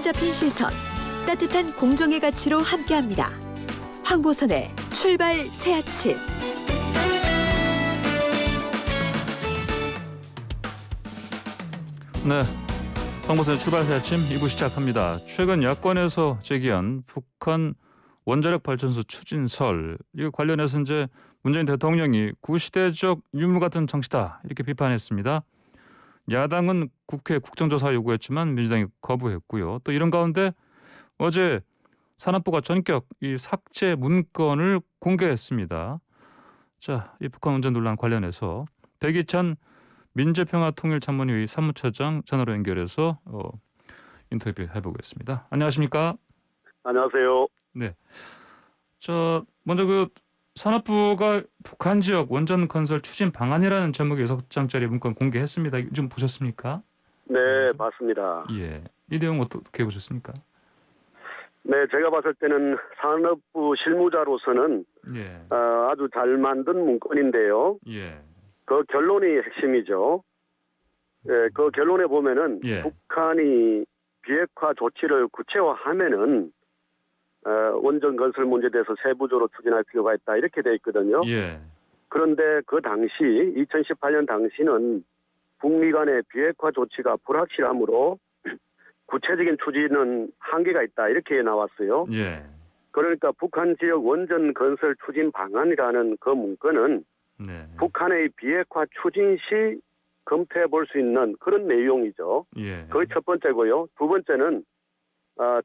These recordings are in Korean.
사로잡힌 시선, 따뜻한 공정의 가치로 함께합니다. 황보선의 출발 새 아침. 네, 황보선의 출발 새 아침 2부 시작합니다. 최근 야권에서 제기한 북한 원자력 발전소 추진설, 이거 관련해서 이제 문재인 대통령이 구시대적 유물 같은 정치다 이렇게 비판했습니다. 야당은 국회 국정조사 요구했지만 민주당이 거부했고요. 또 이런 가운데 어제 산업부가 전격 이 삭제 문건을 공개했습니다. 자, 이 북한 원전 논란 관련해서 백이찬 민주평화통일참모회의 사무처장 전화로 연결해서 인터뷰 해보겠습니다. 안녕하십니까? 안녕하세요. 네. 먼저 산업부가 북한 지역 원전 건설 추진 방안이라는 제목의 6장짜리 문건 공개했습니다. 좀 보셨습니까? 네, 맞습니다. 예. 이 내용 어떻게 보셨습니까? 네, 제가 봤을 때는 산업부 실무자로서는 예. 아주 잘 만든 문건인데요. 예. 그 결론이 핵심이죠. 예, 그 결론에 보면은 예. 북한이 비핵화 조치를 구체화하면은 원전 건설 문제에 대해서 세부적으로 추진할 필요가 있다 이렇게 돼 있거든요. 예. 그런데 그 당시 2018년 당시는 북미 간의 비핵화 조치가 불확실하므로 구체적인 추진은 한계가 있다 이렇게 나왔어요. 예. 그러니까 북한 지역 원전 건설 추진 방안이라는 그 문건은 네. 북한의 비핵화 추진 시 검토해 볼 수 있는 그런 내용이죠. 예. 그게 첫 번째고요. 두 번째는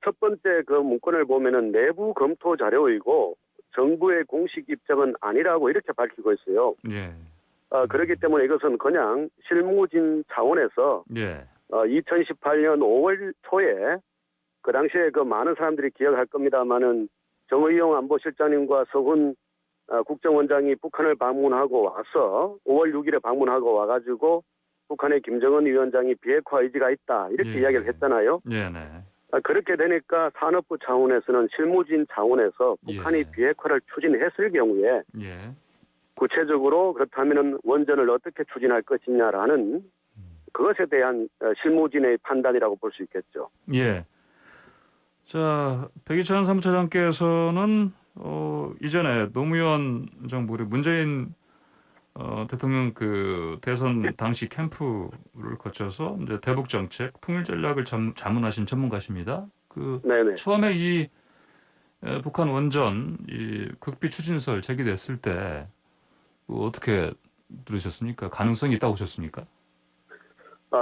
첫 번째 그 문건을 보면은 내부 검토 자료이고 정부의 공식 입장은 아니라고 이렇게 밝히고 있어요. 예. 그렇기 때문에 이것은 그냥 실무진 차원에서 예. 2018년 5월 초에 그 당시에 그 많은 사람들이 기억할 겁니다만은 정의용 안보실장님과 서훈 국정원장이 북한을 방문하고 와서 5월 6일에 방문하고 와가지고 북한의 김정은 위원장이 비핵화 의지가 있다 이렇게 예. 이야기를 했잖아요. 예. 네. 그렇게 되니까 산업부 차원에서는 실무진 차원에서 북한이 예. 비핵화를 추진했을 경우에 예. 구체적으로 그렇다면은 원전을 어떻게 추진할 것이냐라는 그것에 대한 실무진의 판단이라고 볼 수 있겠죠. 예. 자, 백이찬 사무처장께서는 이전에 노무현 정부 우리 문재인 대통령 그 대선 당시 캠프를 거쳐서 이제 대북 정책, 통일 전략을 자문하신 전문가십니다. 네네. 처음에 이 북한 원전 이 극비 추진설 제기됐을 때 어떻게 들으셨습니까? 가능성이 있다고 보셨습니까?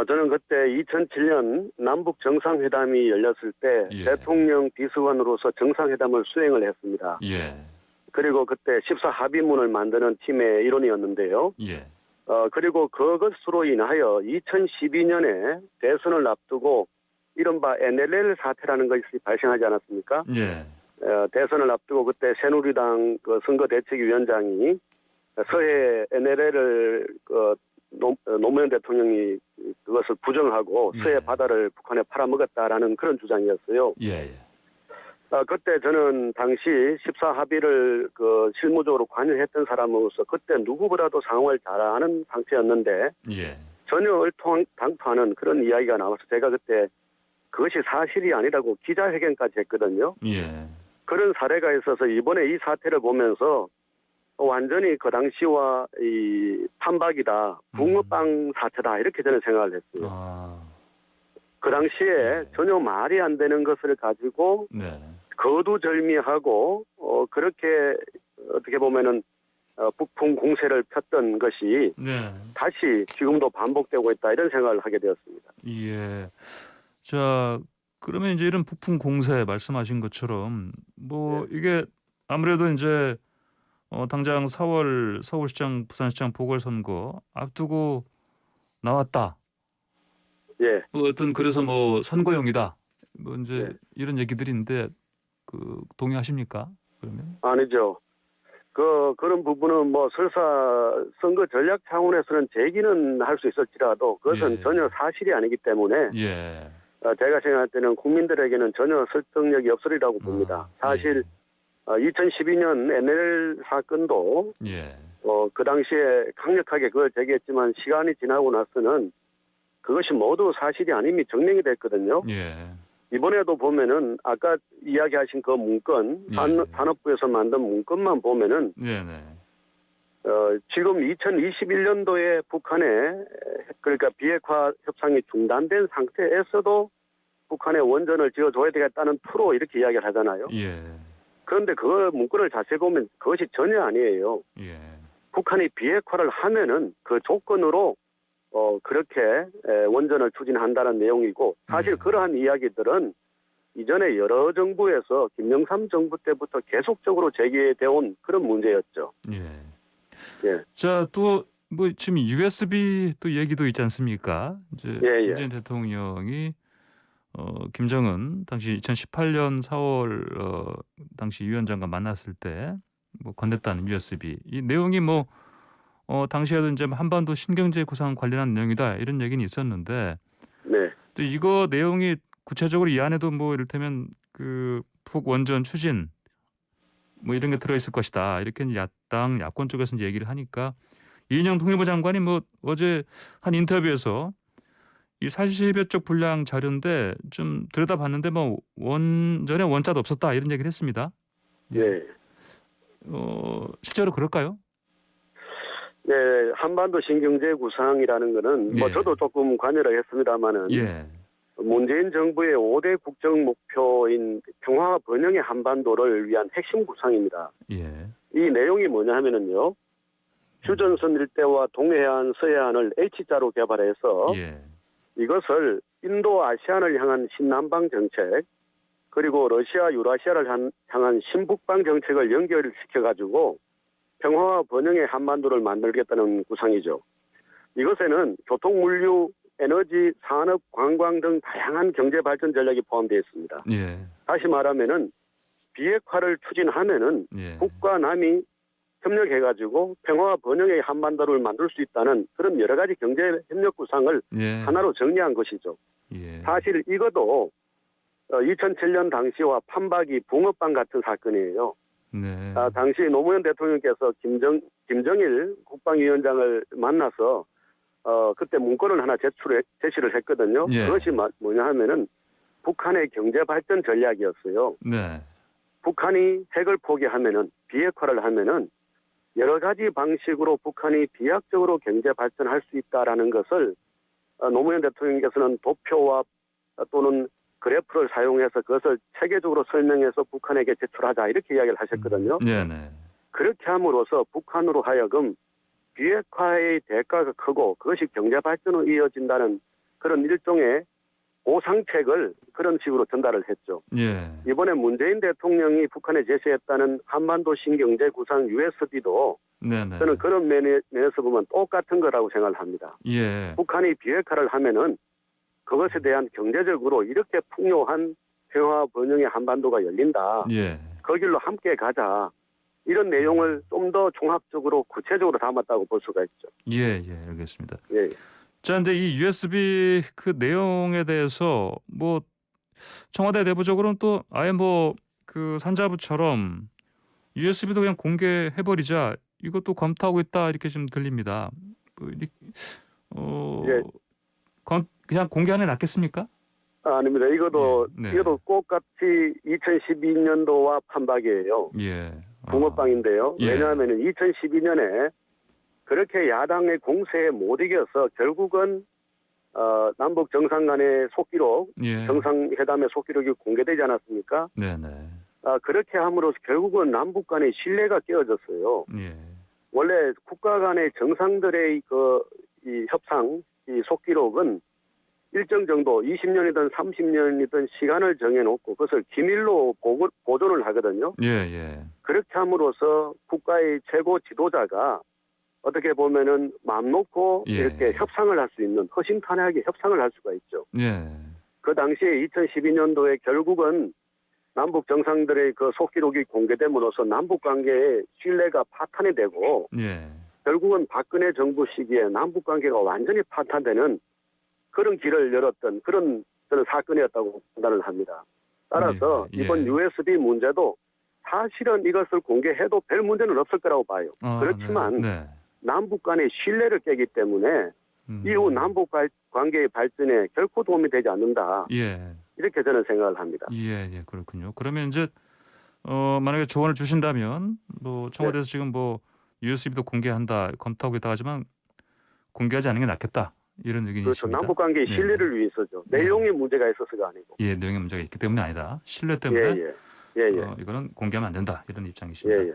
저는 그때 2007년 남북 정상회담이 열렸을 때 예. 대통령 비서관으로서 정상회담을 수행을 했습니다. 예. 그리고 그때 14합의문을 만드는 팀의 일원이었는데요. 예. 그리고 그것으로 인하여 2012년에 대선을 앞두고 이른바 NLL 사태라는 것이 발생하지 않았습니까? 예. 대선을 앞두고 그때 새누리당 그 선거대책위원장이 서해 NLL을 노무현 대통령이 그것을 부정하고 예. 서해 바다를 북한에 팔아먹었다라는 그런 주장이었어요. 예. 그때 저는 당시 14합의를 그 실무적으로 관여했던 사람으로서 그때 누구보다도 상황을 잘 아는 상태였는데 예. 전혀 얼토당토하는 그런 이야기가 나와서 제가 그때 그것이 사실이 아니라고 기자회견까지 했거든요. 예. 그런 사례가 있어서 이번에 이 사태를 보면서 완전히 그 당시와 이 판박이다, 붕어빵 사태다 이렇게 저는 생각을 했어요. 그 당시에 전혀 말이 안 되는 것을 가지고 네. 거두절미하고 그렇게 어떻게 보면은 북풍 공세를 폈던 것이 네. 다시 지금도 반복되고 있다 이런 생각을 하게 되었습니다. 예. 자, 그러면 이제 이런 북풍 공세 말씀하신 것처럼 이게 아무래도 이제 당장 4월 서울시장, 부산시장 보궐선거 앞두고 나왔다. 예. 어떤 그래서 선거용이다. 이제 네. 이런 얘기들인데 동의하십니까? 그러면? 아니죠. 그런 부분은 설사 선거 전략 차원에서는 제기는 할 수 있을지라도 그것은 예. 전혀 사실이 아니기 때문에 예. 제가 생각할 때는 국민들에게는 전혀 설득력이 없으리라고 봅니다. 사실 2012년 NL 사건도 예. 그 당시에 강력하게 그걸 제기했지만 시간이 지나고 나서는 그것이 모두 사실이 아님이 증명이 됐거든요. 예. 이번에도 보면은 아까 이야기하신 그 문건 예. 산업부에서 만든 문건만 보면은 네네. 지금 2021년도에 북한에 그러니까 비핵화 협상이 중단된 상태에서도 북한에 원전을 지어줘야 되겠다는 투로 이렇게 이야기를 하잖아요. 예. 그런데 그 문건을 자세히 보면 그것이 전혀 아니에요. 예. 북한이 비핵화를 하면은 그 조건으로 그렇게 원전을 추진한다는 내용이고 사실 그러한 이야기들은 이전에 여러 정부에서 김영삼 정부 때부터 계속적으로 제기되어 온 그런 문제였죠. 예. 예. 자, 또 뭐 지금 USB 또 얘기도 있지 않습니까? 이제 예, 예. 문재인 대통령이 김정은 당시 2018년 4월 당시 위원장과 만났을 때 뭐 건넸다는 USB 이 내용이 뭐 당시에도 이제 한반도 신경제 구상 관련한 내용이다 이런 얘기는 있었는데 네. 또 이거 내용이 구체적으로 이 안에도 뭐 이를테면 그 북 원전 추진 뭐 이런 게 들어 있을 것이다 이렇게 야당 야권 쪽에서 이제 얘기를 하니까 이인영 통일부 장관이 뭐 어제 한 인터뷰에서 이 사실배적 분량 자료인데 좀 들여다봤는데 뭐 원전에 원자도 없었다 이런 얘기를 했습니다. 예. 실제로 그럴까요? 네, 한반도 신경제 구상이라는 거는 뭐 예. 저도 조금 관여를 했습니다마는 예. 문재인 정부의 5대 국정 목표인 평화와 번영의 한반도를 위한 핵심 구상입니다. 예. 이 내용이 뭐냐 하면은요. 휴전선 일대와 동해안, 서해안을 H자로 개발해서 예. 이것을 인도 아시안을 향한 신남방 정책 그리고 러시아 유라시아를 향한 신북방 정책을 연결시켜가지고 평화와 번영의 한반도를 만들겠다는 구상이죠. 이것에는 교통, 물류, 에너지, 산업, 관광 등 다양한 경제 발전 전략이 포함되어 있습니다. 예. 다시 말하면은 비핵화를 추진하면은 예. 북과 남이 협력해가지고 평화와 번영의 한반도를 만들 수 있다는 그런 여러 가지 경제 협력 구상을 예. 하나로 정리한 것이죠. 예. 사실 이것도 2007년 당시와 판박이 붕어빵 같은 사건이에요. 네. 당시 노무현 대통령께서 김정일 국방위원장을 만나서 그때 문건을 하나 제시를 했거든요. 예. 그것이 뭐냐 하면은 북한의 경제 발전 전략이었어요. 네. 북한이 핵을 포기하면은 비핵화를 하면은 여러 가지 방식으로 북한이 비약적으로 경제 발전할 수 있다라는 것을 노무현 대통령께서는 도표와 또는 그래프를 사용해서 그것을 체계적으로 설명해서 북한에게 제출하자 이렇게 이야기를 하셨거든요. 네네. 그렇게 함으로써 북한으로 하여금 비핵화의 대가가 크고 그것이 경제 발전으로 이어진다는 그런 일종의 보상책을 그런 식으로 전달을 했죠. 예. 이번에 문재인 대통령이 북한에 제시했다는 한반도 신경제 구상 USB도 네네. 저는 그런 면에서 보면 똑같은 거라고 생각을 합니다. 예. 북한이 비핵화를 하면은 그것에 대한 경제적으로 이렇게 풍요한 평화 번영의 한반도가 열린다. 예. 그 길로 함께 가자. 이런 내용을 좀 더 종합적으로 구체적으로 담았다고 볼 수가 있죠. 예. 예. 알겠습니다. 예. 자, 근데 이 USB 그 내용에 대해서 뭐 청와대 내부적으로는 또 아예 뭐 그 산자부처럼 USB도 그냥 공개해버리자 이것도 검토하고 있다 이렇게 좀 들립니다. 뭐 예. 그냥 공개하는 게 낫겠습니까? 아닙니다. 이것도 예, 네. 이것도 똑같이 2012년도와 판박이에요. 예. 붕어빵인데요. 예. 왜냐하면 2012년에 그렇게 야당의 공세에 못 이겨서 결국은 남북 정상 간의 속기록, 예. 정상회담의 속기록이 공개되지 않았습니까? 네네. 그렇게 함으로써 결국은 남북 간의 신뢰가 깨어졌어요. 예. 원래 국가 간의 정상들의 이 협상, 이 속기록은 일정 정도 20년이든 30년이든 시간을 정해놓고 그것을 기밀로 보존을 하거든요. 예. 예. 그렇게 함으로써 국가의 최고 지도자가 어떻게 보면은 마음 놓고 예. 이렇게 협상을 할 수 있는 허심탄회하게 협상을 할 수가 있죠. 예. 그 당시에 2012년도에 결국은 남북 정상들의 그 속기록이 공개됨으로써 남북 관계의 신뢰가 파탄이 되고 예. 결국은 박근혜 정부 시기에 남북 관계가 완전히 파탄되는 그런 길을 열었던 그런 저는 사건이었다고 판단을 합니다. 따라서 예. 예. 이번 USB 문제도 사실은 이것을 공개해도 별 문제는 없을 거라고 봐요. 그렇지만 네. 남북 간의 신뢰를 깨기 때문에 이후 남북 관계의 발전에 결코 도움이 되지 않는다. 예. 이렇게 저는 생각을 합니다. 예, 그렇군요. 그러면 이제 만약에 조언을 주신다면 뭐 청와대에서 네. 지금 뭐 USB도 공개한다 검토하고 있다 하지만 공개하지 않는 게 낫겠다 이런 그렇죠. 의견이십니다. 남북 관계의 네. 신뢰를 위해서죠. 네. 내용에 문제가 있어서가 아니고. 예, 내용에 문제가 있기 때문이 아니라 신뢰 때문에 예. 이거는 공개하면 안 된다 이런 예, 입장이십니다. 예.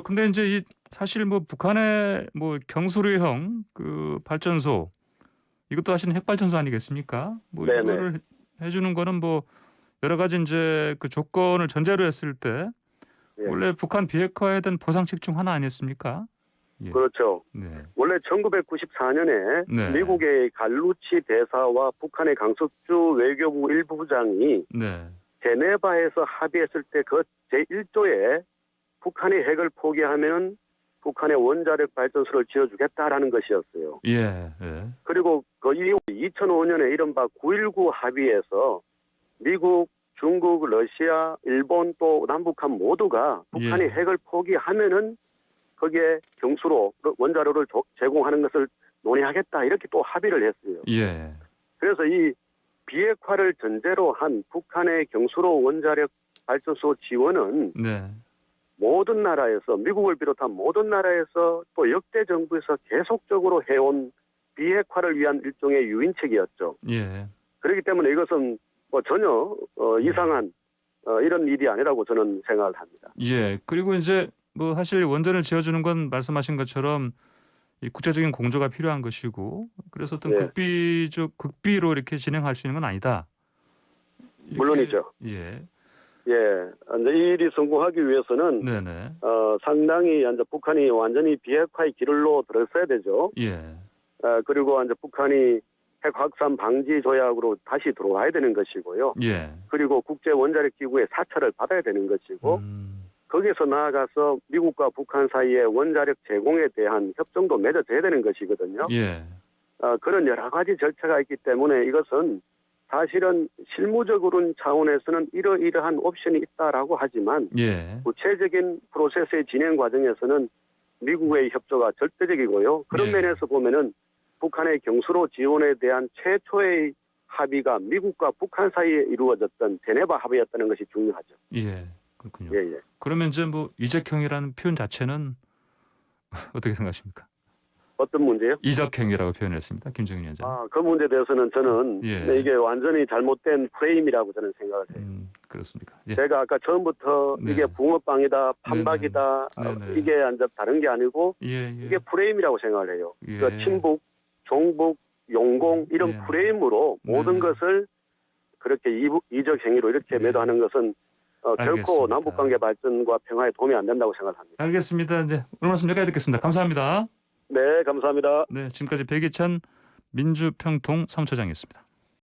근데 이제 사실 뭐 북한의 뭐 경수류형 그 발전소 이것도 사실은 핵발전소 아니겠습니까? 뭐 네네. 이거를 해주는 거는 뭐 여러 가지 이제 그 조건을 전제로 했을 때 예. 원래 북한 비핵화에 대한 보상책 중 하나 아니었습니까? 예. 그렇죠. 네. 원래 1994년에 네. 미국의 갈루치 대사와 북한의 강석주 외교부 일부 부장이 네. 제네바에서 합의했을 때 그 제1조에 북한이 핵을 포기하면 북한의 원자력 발전소를 지어주겠다라는 것이었어요. 예. 그리고 그 이후 2005년에 이른바 9.19 합의에서 미국, 중국, 러시아, 일본 또 남북한 모두가 북한이 예. 핵을 포기하면은 거기에 경수로 원자로를 제공하는 것을 논의하겠다 이렇게 또 합의를 했어요. 예. 그래서 이 비핵화를 전제로 한 북한의 경수로 원자력 발전소 지원은 네. 모든 나라에서 미국을 비롯한 모든 나라에서 또 역대 정부에서 계속적으로 해온 비핵화를 위한 일종의 유인책이었죠. 예. 그렇기 때문에 이것은 뭐 전혀 이상한 이런 일이 아니라고 저는 생각을 합니다. 예. 그리고 이제 뭐 사실 원전을 지어주는 건 말씀하신 것처럼 이 국제적인 공조가 필요한 것이고 그래서 어떤 예. 극비로 이렇게 진행할 수 있는 건 아니다. 이렇게, 물론이죠. 예. 예, 이제 이 일이 성공하기 위해서는 네네. 상당히 이제 북한이 완전히 비핵화의 길로 들어서야 되죠. 예. 그리고 이제 북한이 핵 확산 방지 조약으로 다시 들어와야 되는 것이고요. 예. 그리고 국제 원자력 기구의 사찰을 받아야 되는 것이고 거기서 나아가서 미국과 북한 사이의 원자력 제공에 대한 협정도 맺어져야 되는 것이거든요. 예. 그런 여러 가지 절차가 있기 때문에 이것은 사실은 실무적으로는 차원에서는 이러이러한 옵션이 있다라고 하지만 예. 구체적인 프로세스의 진행 과정에서는 미국의 협조가 절대적이고요. 그런 예. 면에서 보면은 북한의 경수로 지원에 대한 최초의 합의가 미국과 북한 사이에 이루어졌던 제네바 합의였다는 것이 중요하죠. 예. 그렇군요. 예. 그러면 이제 뭐 이적형이라는 표현 자체는 어떻게 생각하십니까? 어떤 문제요? 이적행위라고 표현했습니다. 김정인 위원장. 그 문제에 대해서는 저는 예. 이게 완전히 잘못된 프레임이라고 저는 생각을 해요. 그렇습니까? 예. 제가 아까 처음부터 네. 이게 붕어빵이다, 판박이다, 네네. 이게 완전 다른 게 아니고 예. 이게 프레임이라고 생각을 해요. 예. 그러니까 친북, 종북, 용공 이런 네. 프레임으로 모든 네네. 것을 그렇게 이적 행위로 이렇게 네. 매도하는 것은 결코 알겠습니다. 남북관계 발전과 평화에 도움이 안 된다고 생각을 합니다. 알겠습니다. 이제 오늘 말씀 여기까지 듣겠습니다. 감사합니다. 네, 감사합니다. 네, 지금까지 백이찬 민주평통 사무처장이었습니다.